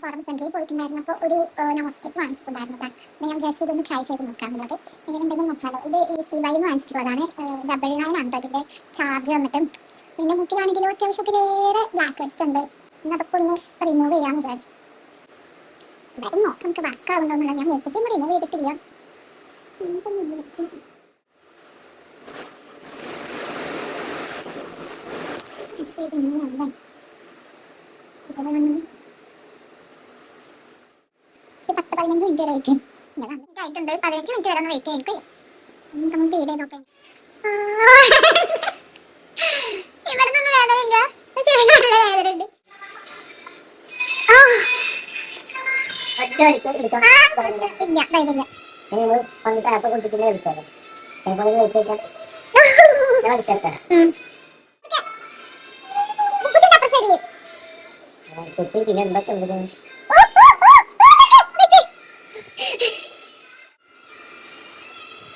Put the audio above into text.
Forum സെന്ററിൽ പോയിട്ടുണ്ടായിരുന്നു. അപ്പോൾ ഒരു നോസ്റ്റിക് വാങ്ങിച്ചിട്ടുണ്ടായിരുന്നു കേട്ടോ. ഞാൻ വിചാരിച്ചു ഇതൊന്ന് ട്രൈ ചെയ്ത് നോക്കാമെന്നുള്ളത്. ഇങ്ങനെ ഉണ്ടെങ്കിൽ നോക്കാമല്ലോ. ഇത് ഈസി ബൈ വാങ്ങിച്ചിട്ടുള്ളതാണ്. 99 ആണ് കേട്ടോ ഇതിൻ്റെ ചാർജ് വന്നിട്ട്. പിന്നെ മുക്കിലാണെങ്കിലും അത്യാവശ്യത്തിലേറെ ബ്ലാക്ക് ഹെഡ്സ് ഉണ്ട്. പിന്നെ അതൊക്കെ ഒന്ന് റിമൂവ് ചെയ്യാമെന്ന് വിചാരിച്ചു. എന്തായാലും നോക്കാം നമുക്ക് വർക്ക് ആവുന്നുണ്ടോ. ഞാൻ മൂക്കിട്ടൊന്നും റിമൂവ് ചെയ്തിട്ടില്ല. ഒരു 10-15 മിനിറ്റ് വരെ വെയിറ്റ് ആയിട്ടുണ്ട്. 15 മിനിറ്റ് വരെ ഒന്ന് വെയിറ്റ് ചെയ്യും. നമുക്ക് പേര് ചെയ്ത് നോക്കാം. ഇവിടെ നിന്നും വേദനയില്ല, പക്ഷെ നല്ല വേദനയുണ്ട്. ഇല്ല വൈകില്ല. പിന്നെ എന്തൊക്കെ ഉണ്ട് കുട്ടികളെ